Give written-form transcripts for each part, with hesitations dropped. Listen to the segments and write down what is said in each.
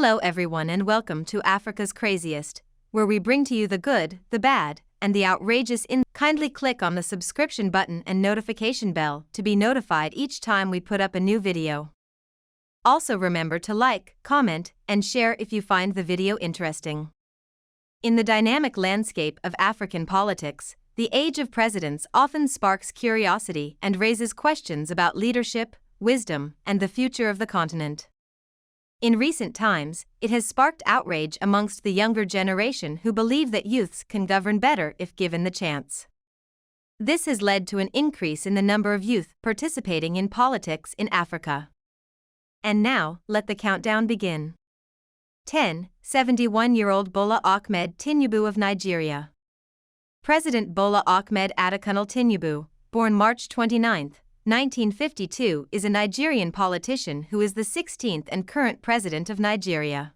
Hello everyone and welcome to Africa's Craziest, where we bring to you the good, the bad, and the outrageous Kindly click on the subscription button and notification bell to be notified each time we put up a new video. Also remember to like, comment, and share if you find the video interesting. In the dynamic landscape of African politics, the age of presidents often sparks curiosity and raises questions about leadership, wisdom, and the future of the continent. In recent times, it has sparked outrage amongst the younger generation who believe that youths can govern better if given the chance. This has led to an increase in the number of youth participating in politics in Africa. And now, let the countdown begin. 10. 71-year-old Bola Ahmed Tinubu of Nigeria. President Bola Ahmed Adekunle Tinubu, born March 29, 1952, is a Nigerian politician who is the 16th and current president of Nigeria.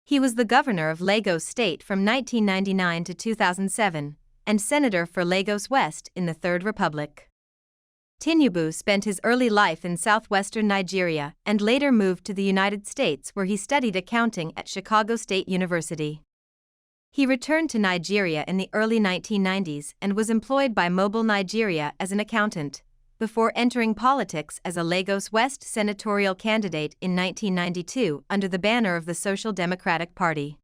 He was the governor of Lagos State from 1999 to 2007, and senator for Lagos West in the Third Republic. Tinubu spent his early life in southwestern Nigeria and later moved to the United States where he studied accounting at Chicago State University. He returned to Nigeria in the early 1990s and was employed by Mobile Nigeria as an accountant, before entering politics as a Lagos West senatorial candidate in 1992 under the banner of the Social Democratic Party.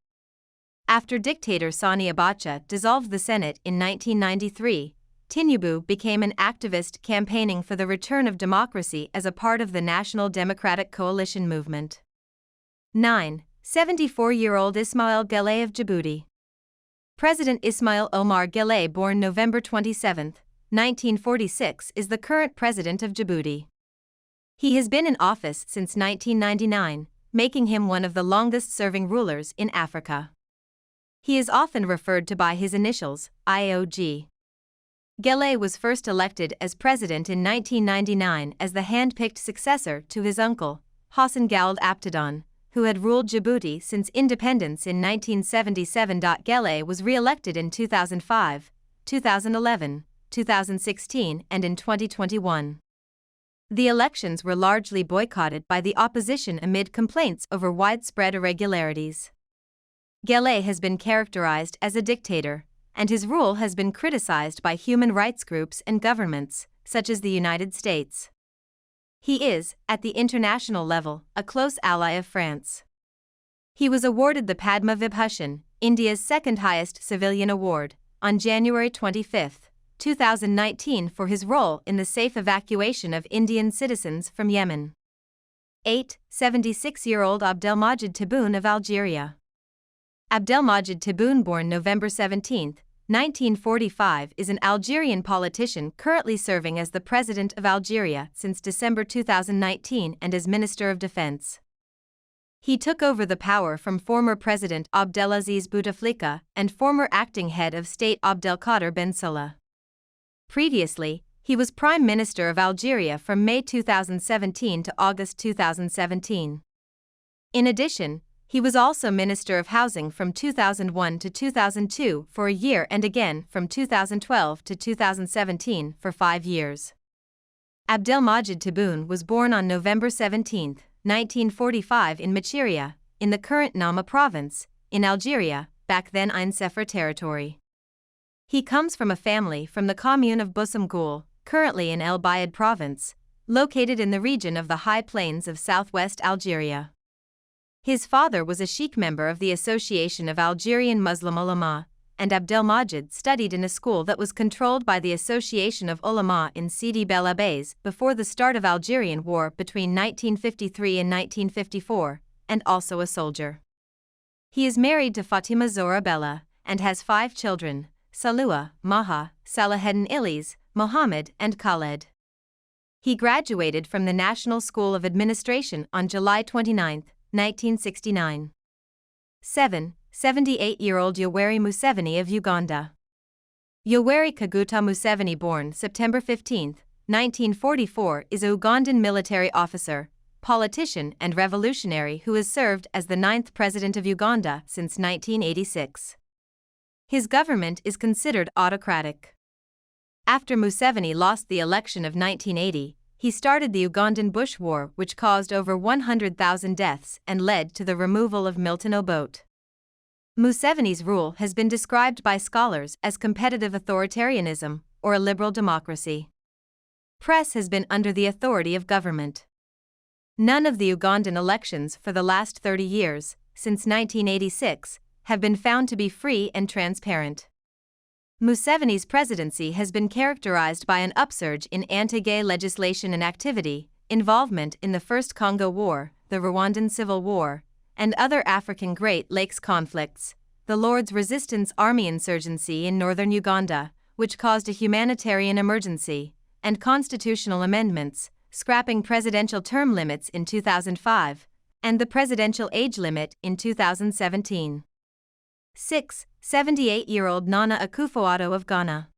After dictator Sani Abacha dissolved the Senate in 1993, Tinubu became an activist campaigning for the return of democracy as a part of the National Democratic Coalition movement. 9. 74-year-old Ismail Gellé of Djibouti. President Ismail Omar Gellé, born November 27, 1946, is the current president of Djibouti. He has been in office since 1999, making him one of the longest-serving rulers in Africa. He is often referred to by his initials, IOG. Gellé was first elected as president in 1999 as the hand-picked successor to his uncle, Hassan Gaold Abtadon, who had ruled Djibouti since independence in 1977. Gellé was re-elected in 2005, 2011, 2016, and in 2021. The elections were largely boycotted by the opposition amid complaints over widespread irregularities. Gellé has been characterized as a dictator, and his rule has been criticized by human rights groups and governments, such as the United States. He is, at the international level, a close ally of France. He was awarded the Padma Vibhushan, India's second-highest civilian award, on January 25, 2019 for his role in the safe evacuation of Indian citizens from Yemen. 8. 76-year-old Abdelmajid Tebboune of Algeria. Abdelmajid Tebboune, born November 17, 1945, is an Algerian politician currently serving as the President of Algeria since December 2019 and as Minister of Defense. He took over the power from former President Abdelaziz Bouteflika and former acting head of state Abdelkader Ben Salah. Previously, he was Prime Minister of Algeria from May 2017 to August 2017. In addition, he was also Minister of Housing from 2001 to 2002 for a year and again from 2012 to 2017 for 5 years. Abdelmajid Tebboune was born on November 17, 1945 in Machiria, in the current Nama province, in Algeria, back then Ain Sefra territory. He comes from a family from the commune of Boussamgoul, currently in El Bayad province, located in the region of the high plains of southwest Algeria. His father was a sheikh member of the Association of Algerian Muslim Ulama, and Abdelmajid studied in a school that was controlled by the Association of Ulama in Sidi Bel Abbès before the start of Algerian War between 1953 and 1954, and also a soldier. He is married to Fatima Zora Bella, and has 5 children, Saloua, Maha, Salaheddin Ilis, Mohammed, and Khaled. He graduated from the National School of Administration on July 29, 1969. 7. 78-year-old Yoweri Museveni of Uganda. Yoweri Kaguta Museveni, born September 15, 1944, is a Ugandan military officer, politician and revolutionary who has served as the 9th President of Uganda since 1986. His government is considered autocratic. After Museveni lost the election of 1980, he started the Ugandan Bush War, which caused over 100,000 deaths and led to the removal of Milton Obote. Museveni's rule has been described by scholars as competitive authoritarianism or a liberal democracy. Press has been under the authority of government. None of the Ugandan elections for the last 30 years, since 1986, have been found to be free and transparent. Museveni's presidency has been characterized by an upsurge in anti-gay legislation and activity, involvement in the First Congo War, the Rwandan Civil War, and other African Great Lakes conflicts, the Lord's Resistance Army insurgency in northern Uganda, which caused a humanitarian emergency, and constitutional amendments, scrapping presidential term limits in 2005, and the presidential age limit in 2017. 6. 78-year-old Nana Akufo-Addo of Ghana.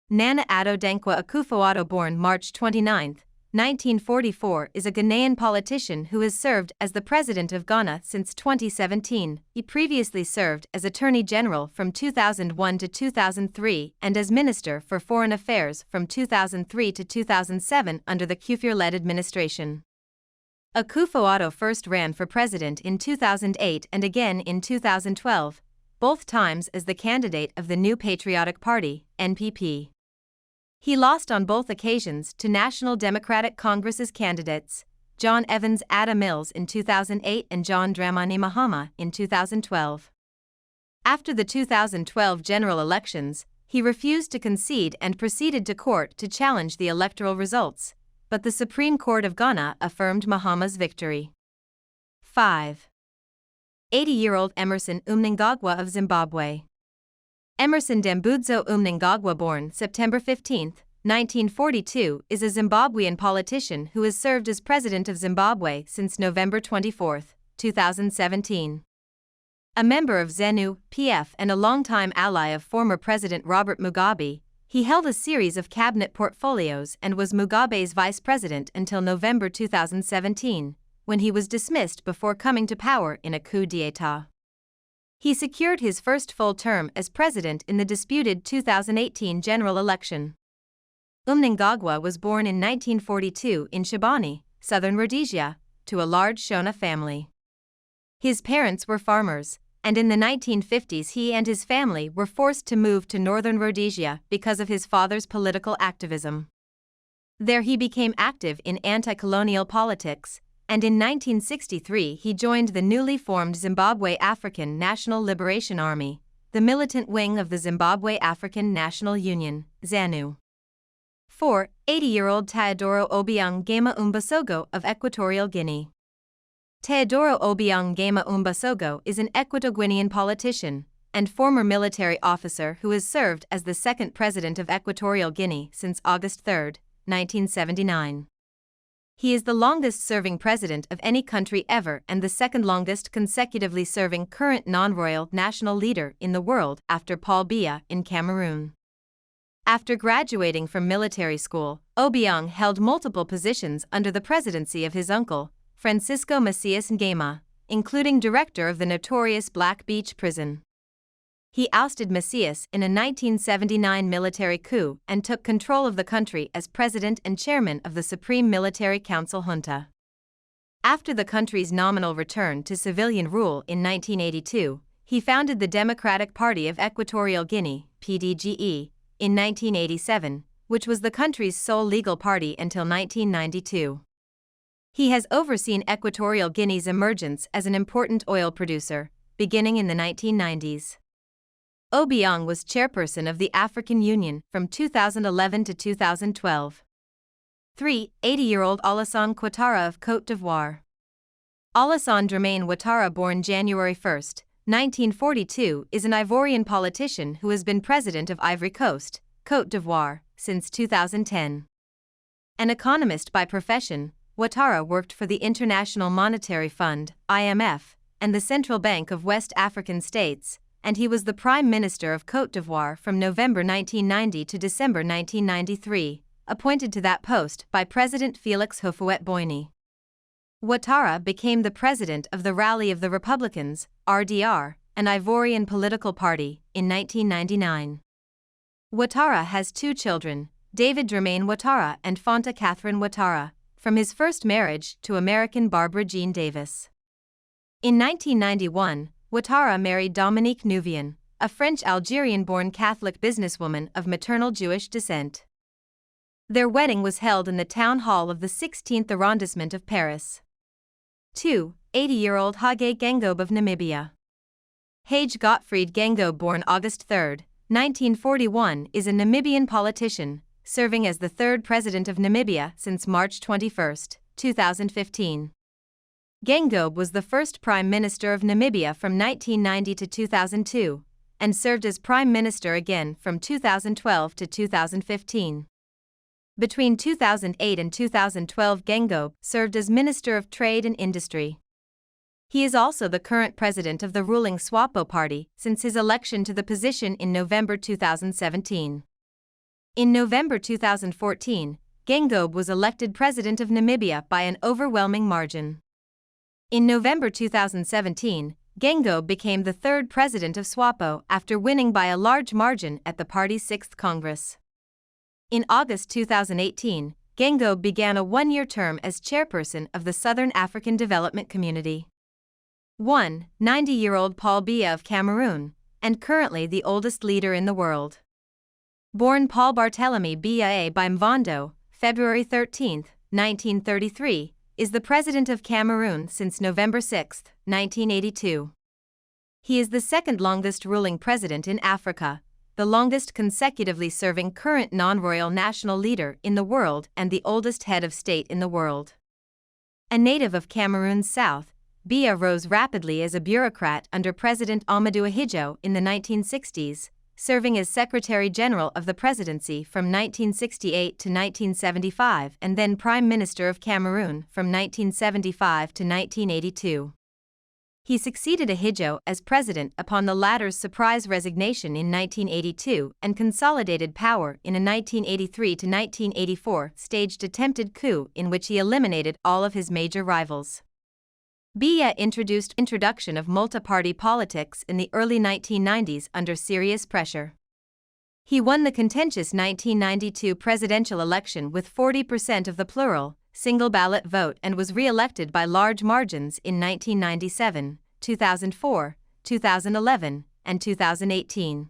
Nana Addo Dankwa Akufo-Addo, born March 29, 1944, is a Ghanaian politician who has served as the President of Ghana since 2017. He previously served as Attorney General from 2001 to 2003 and as Minister for Foreign Affairs from 2003 to 2007 under the Kufuor-led administration. Akufo-Addo first ran for president in 2008 and again in 2012, both times as the candidate of the New Patriotic Party, NPP. He lost on both occasions to National Democratic Congress's candidates, John Evans Atta Mills in 2008 and John Dramani Mahama in 2012. After the 2012 general elections, he refused to concede and proceeded to court to challenge the electoral results, but the Supreme Court of Ghana affirmed Mahama's victory. 5. 80-year-old Emerson Mnangagwa of Zimbabwe. Emerson Dambudzo Mnangagwa, born September 15, 1942, is a Zimbabwean politician who has served as President of Zimbabwe since November 24, 2017. A member of ZANU-PF and a longtime ally of former President Robert Mugabe, he held a series of cabinet portfolios and was Mugabe's vice president until November 2017, when he was dismissed before coming to power in a coup d'état. He secured his first full term as president in the disputed 2018 general election. Mnangagwa was born in 1942 in Shabani, southern Rhodesia, to a large Shona family. His parents were farmers, and in the 1950s he and his family were forced to move to northern Rhodesia because of his father's political activism. There he became active in anti-colonial politics, and in 1963 he joined the newly formed Zimbabwe African National Liberation Army, the militant wing of the Zimbabwe African National Union, ZANU. 4. 80-year-old Teodoro Obiang Nguema Mbasogo of Equatorial Guinea. Teodoro Obiang Nguema Mbasogo is an Equato-Guinean politician and former military officer who has served as the second president of Equatorial Guinea since August 3, 1979. He is the longest-serving president of any country ever and the second longest consecutively serving current non-royal national leader in the world after Paul Biya in Cameroon. After graduating from military school, Obiang held multiple positions under the presidency of his uncle, Francisco Macias Nguema, including director of the notorious Black Beach prison. He ousted Macias in a 1979 military coup and took control of the country as president and chairman of the Supreme Military Council junta. After the country's nominal return to civilian rule in 1982, he founded the Democratic Party of Equatorial Guinea, PDGE, in 1987, which was the country's sole legal party until 1992. He has overseen Equatorial Guinea's emergence as an important oil producer, beginning in the 1990s. Obiang was chairperson of the African Union from 2011 to 2012. 3. 80-year-old Alassane Ouattara of Côte d'Ivoire. Alassane Dramane Ouattara, born January 1, 1942, is an Ivorian politician who has been president of Ivory Coast, Côte d'Ivoire, since 2010. An economist by profession, Ouattara worked for the International Monetary Fund, IMF, and the Central Bank of West African States, and he was the Prime Minister of Côte d'Ivoire from November 1990 to December 1993, appointed to that post by President Félix Houphouët-Boigny. Ouattara became the president of the Rally of the Republicans, RDR, an Ivorian political party, in 1999. Ouattara has two children, David Dramain Ouattara and Fanta Catherine Ouattara, from his first marriage to American Barbara Jean Davis. In 1991, Ouattara married Dominique Nouvian, a French-Algerian-born Catholic businesswoman of maternal Jewish descent. Their wedding was held in the town hall of the 16th arrondissement of Paris. 2. 80-year-old Hage Geingob of Namibia. Hage Gottfried Geingob, born August 3, 1941, is a Namibian politician, serving as the third president of Namibia since March 21, 2015. Geingob was the first Prime Minister of Namibia from 1990 to 2002, and served as Prime Minister again from 2012 to 2015. Between 2008 and 2012, Geingob served as Minister of Trade and Industry. He is also the current president of the ruling SWAPO party since his election to the position in November 2017. In November 2014, Geingob was elected president of Namibia by an overwhelming margin. In November 2017, Geingob became the third president of SWAPO after winning by a large margin at the party's 6th Congress. In August 2018, Geingob began a one-year term as chairperson of the Southern African Development Community. 1. 90-year-old Paul Biya of Cameroon, and currently the oldest leader in the world. Born Paul Barthélemy Biya Mvondo, February 13, 1933, is the president of Cameroon since November 6, 1982. He is the second longest ruling president in Africa, the longest consecutively serving current non-royal national leader in the world and the oldest head of state in the world. A native of Cameroon's south, Biya rose rapidly as a bureaucrat under President Amadou Ahidjo in the 1960s, serving as Secretary General of the Presidency from 1968 to 1975 and then Prime Minister of Cameroon from 1975 to 1982. He succeeded Ahidjo as president upon the latter's surprise resignation in 1982 and consolidated power in a 1983 to 1984 staged attempted coup in which he eliminated all of his major rivals. Biya introduction of multi-party politics in the early 1990s under serious pressure. He won the contentious 1992 presidential election with 40% of the plural, single-ballot vote and was re-elected by large margins in 1997, 2004, 2011, and 2018.